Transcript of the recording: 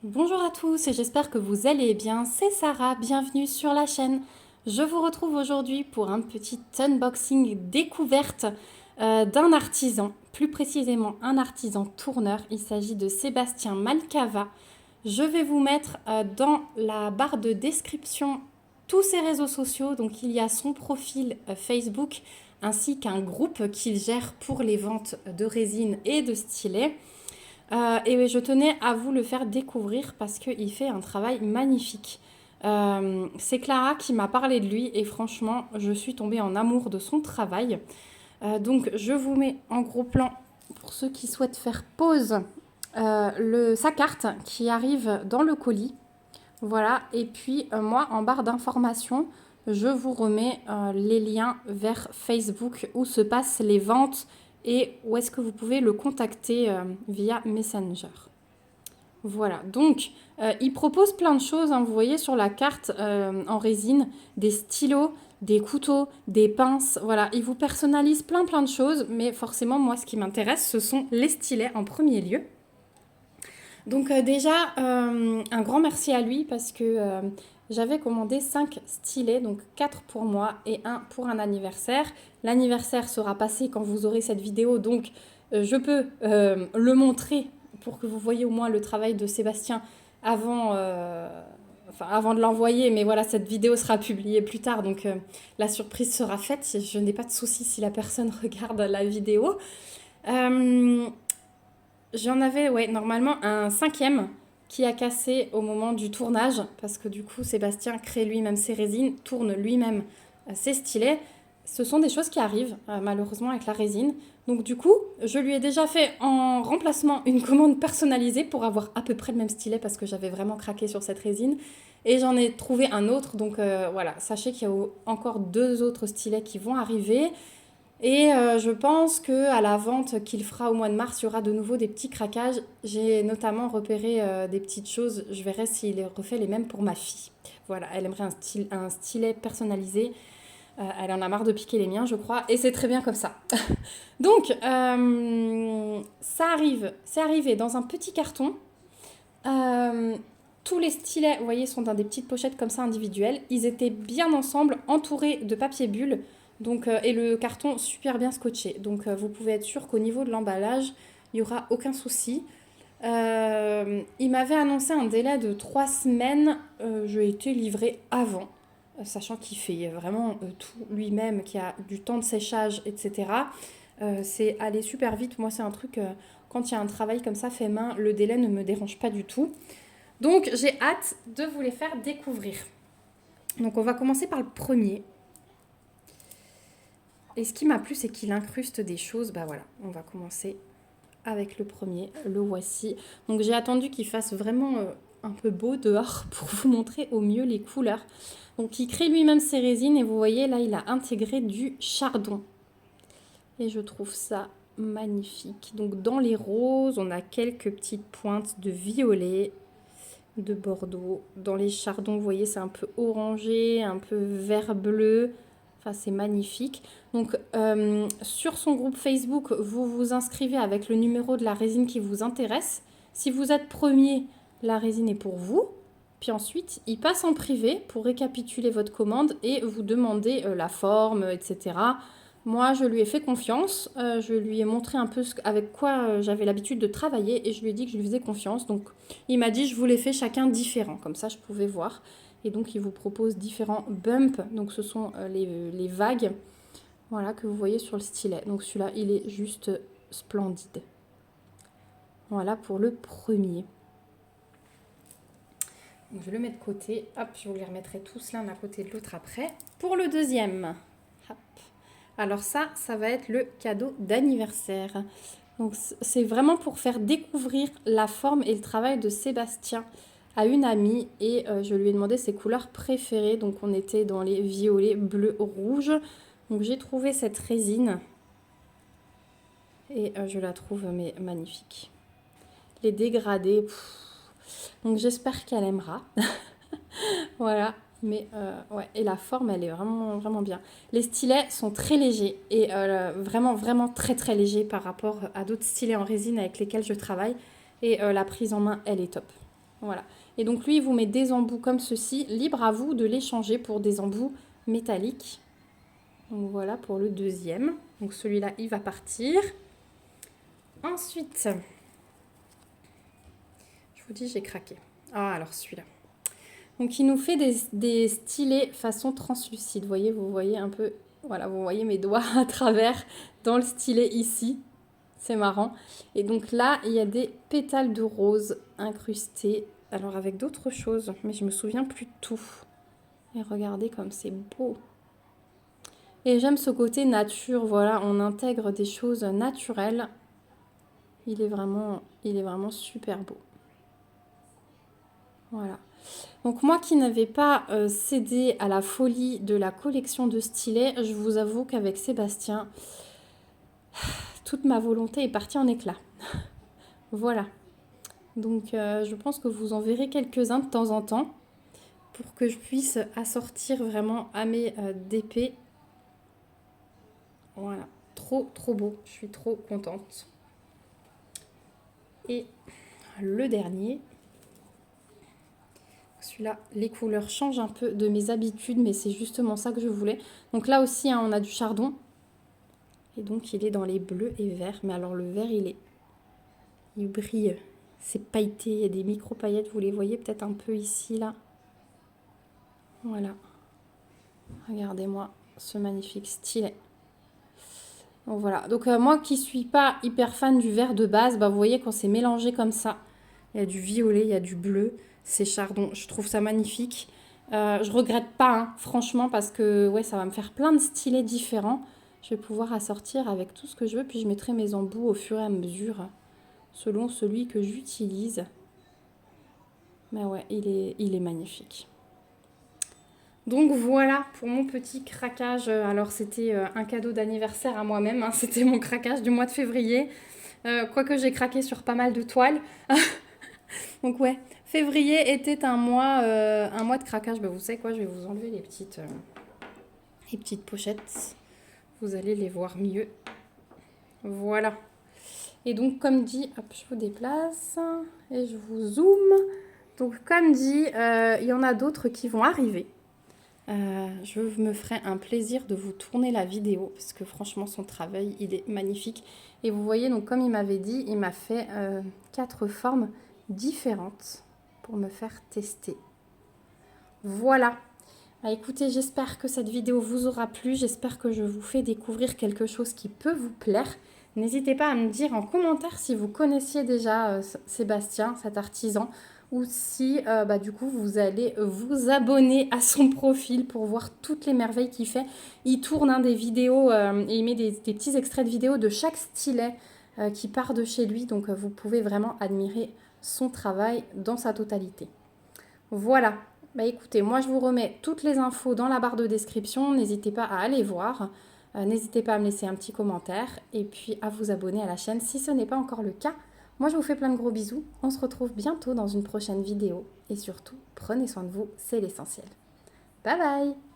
Bonjour à tous et j'espère que vous allez bien. C'est Sarah, bienvenue sur la chaîne. Je vous retrouve aujourd'hui pour un petit unboxing découverte d'un artisan, plus précisément un artisan tourneur. Il s'agit de Sébastien Malcava. Je vais vous mettre dans la barre de description tous ses réseaux sociaux. Donc il y a son profil Facebook ainsi qu'un groupe qu'il gère pour les ventes de résine et de stylets. Et je tenais à vous le faire découvrir parce qu'il fait un travail magnifique. C'est Clara qui m'a parlé de lui et franchement, je suis tombée en amour de son travail. Donc, je vous mets en gros plan pour ceux qui souhaitent faire pause sa carte qui arrive dans le colis. Voilà, et puis moi, en barre d'informations, je vous remets les liens vers Facebook où se passent les ventes et où est-ce que vous pouvez le contacter via Messenger. Voilà, donc il propose plein de choses, hein. Vous voyez sur la carte en résine, des stylos, des couteaux, des pinces, voilà, il vous personnalise plein de choses, mais forcément moi ce qui m'intéresse ce sont les stylets en premier lieu. Donc déjà, un grand merci à lui parce que j'avais commandé 5 stylets, donc 4 pour moi et un pour un anniversaire. L'anniversaire sera passé quand vous aurez cette vidéo, donc je peux le montrer pour que vous voyez au moins le travail de Sébastien avant, avant de l'envoyer. Mais voilà, cette vidéo sera publiée plus tard, donc la surprise sera faite. Je n'ai pas de souci si la personne regarde la vidéo. J'en avais, ouais, normalement un cinquième qui a cassé au moment du tournage, parce que du coup, Sébastien crée lui-même ses résines, tourne lui-même ses stylets. Ce sont des choses qui arrivent, malheureusement, avec la résine. Donc du coup, je lui ai déjà fait en remplacement une commande personnalisée pour avoir à peu près le même stylet, parce que j'avais vraiment craqué sur cette résine. Et j'en ai trouvé un autre, donc voilà, sachez qu'il y a encore 2 autres stylets qui vont arriver. Et je pense qu'à la vente qu'il fera au mois de mars, il y aura de nouveau des petits craquages. J'ai notamment repéré des petites choses. Je verrai s'il refait les mêmes pour ma fille. Voilà, elle aimerait un stylet personnalisé. Elle en a marre de piquer les miens, je crois. Et c'est très bien comme ça. Donc, ça arrive. C'est arrivé dans un petit carton. Euh, tous les stylets, vous voyez, sont dans des petites pochettes comme ça individuelles. Ils étaient bien ensemble, entourés de papier bulle. Donc, et le carton super bien scotché. Donc, vous pouvez être sûr qu'au niveau de l'emballage, il n'y aura aucun souci. Il m'avait annoncé un délai de 3 semaines. Je ai été livrée avant, sachant qu'il fait vraiment tout lui-même, qu'il y a du temps de séchage, etc. C'est aller super vite. Moi, c'est un truc, quand il y a un travail comme ça fait main, le délai ne me dérange pas du tout. Donc, j'ai hâte de vous les faire découvrir. Donc, on va commencer par le premier. Et ce qui m'a plu, c'est qu'il incruste des choses. Bah voilà, on va commencer avec le premier. Le voici. Donc, j'ai attendu qu'il fasse vraiment un peu beau dehors pour vous montrer au mieux les couleurs. Donc, il crée lui-même ses résines et vous voyez, là, il a intégré du chardon. Et je trouve ça magnifique. Donc, dans les roses, on a quelques petites pointes de violet, de bordeaux. Dans les chardons, vous voyez, c'est un peu orangé, un peu vert bleu. Enfin, c'est magnifique. Donc, sur son groupe Facebook, vous vous inscrivez avec le numéro de la résine qui vous intéresse. Si vous êtes premier, la résine est pour vous. Puis ensuite, il passe en privé pour récapituler votre commande et vous demander la forme, etc. Moi, je lui ai fait confiance. Je lui ai montré un peu avec quoi j'avais l'habitude de travailler et je lui ai dit que je lui faisais confiance. Donc, il m'a dit je vous les fais chacun différent. Comme ça, je pouvais voir. Et donc, il vous propose différents bumps. Donc, ce sont les vagues, voilà, que vous voyez sur le stylet. Donc, celui-là, il est juste splendide. Voilà pour le premier. Donc, je le mets de côté. Hop, je vous les remettrai tous l'un à côté de l'autre après. Pour le deuxième. Hop. Alors ça va être le cadeau d'anniversaire. Donc, c'est vraiment pour faire découvrir la forme et le travail de Sébastien à une amie et je lui ai demandé ses couleurs préférées. Donc on était dans les violets, bleus, rouges. Donc j'ai trouvé cette résine et je la trouve magnifique. Les dégradés, donc j'espère qu'elle aimera. Voilà, mais ouais, et la forme elle est vraiment bien. Les stylets sont très légers et vraiment très légers par rapport à d'autres stylets en résine avec lesquels je travaille et la prise en main elle est top. Voilà. Et donc lui, il vous met des embouts comme ceci. Libre à vous de les changer pour des embouts métalliques. Donc voilà pour le deuxième. Donc celui-là, il va partir. Ensuite, je vous dis, j'ai craqué. Ah, alors celui-là. Donc il nous fait des stylets façon translucide. Vous voyez un peu, voilà, vous voyez mes doigts à travers dans le stylet ici. C'est marrant. Et donc là, il y a des pétales de rose incrustés. Alors avec d'autres choses, mais je me souviens plus de tout. Et regardez comme c'est beau. Et j'aime ce côté nature, voilà, on intègre des choses naturelles. Il est vraiment super beau. Voilà. Donc moi qui n'avais pas cédé à la folie de la collection de stylets, je vous avoue qu'avec Sébastien, toute ma volonté est partie en éclats. Voilà. Donc je pense que vous en verrez quelques-uns de temps en temps pour que je puisse assortir vraiment à mes DP. Voilà. Trop beau. Je suis trop contente. Et le dernier. Celui-là, les couleurs changent un peu de mes habitudes, mais c'est justement ça que je voulais. Donc là aussi, hein, on a du chardon. Et donc, il est dans les bleus et verts. Mais alors, le vert, il brille. C'est pailleté. Il y a des micro-paillettes. Vous les voyez peut-être un peu ici, là. Voilà. Regardez-moi ce magnifique stylet. Donc voilà. Donc moi qui suis pas hyper fan du vert de base, bah, vous voyez quand c'est mélangé comme ça. Il y a du violet, il y a du bleu. C'est chardon. Je trouve ça magnifique. Je regrette pas, hein, franchement, parce que ouais, ça va me faire plein de stylets différents. Je vais pouvoir assortir avec tout ce que je veux. Puis je mettrai mes embouts au fur et à mesure, selon celui que j'utilise. Mais ouais, il est magnifique. Donc voilà pour mon petit craquage. Alors c'était un cadeau d'anniversaire à moi-même, hein. C'était mon craquage du mois de février. Quoique j'ai craqué sur pas mal de toiles. Donc ouais, février était un mois de craquage. Bah, vous savez quoi, je vais vous enlever les petites pochettes. Vous allez les voir mieux. Voilà. Et donc comme dit, hop, je vous déplace et je vous zoome. Donc comme dit, il y en a d'autres qui vont arriver. Je me ferai un plaisir de vous tourner la vidéo parce que franchement son travail il est magnifique. Et vous voyez donc comme il m'avait dit, il m'a fait 4 formes différentes pour me faire tester. Voilà. Bah, écoutez, j'espère que cette vidéo vous aura plu. J'espère que je vous fais découvrir quelque chose qui peut vous plaire. N'hésitez pas à me dire en commentaire si vous connaissiez déjà Sébastien, cet artisan, ou si du coup vous allez vous abonner à son profil pour voir toutes les merveilles qu'il fait. Il tourne des vidéos et il met des petits extraits de vidéos de chaque stylet qui part de chez lui. Donc vous pouvez vraiment admirer son travail dans sa totalité. Voilà. Bah écoutez, moi je vous remets toutes les infos dans la barre de description. N'hésitez pas à aller voir. N'hésitez pas à me laisser un petit commentaire et puis à vous abonner à la chaîne si ce n'est pas encore le cas. Moi, je vous fais plein de gros bisous. On se retrouve bientôt dans une prochaine vidéo. Et surtout, prenez soin de vous, c'est l'essentiel. Bye bye!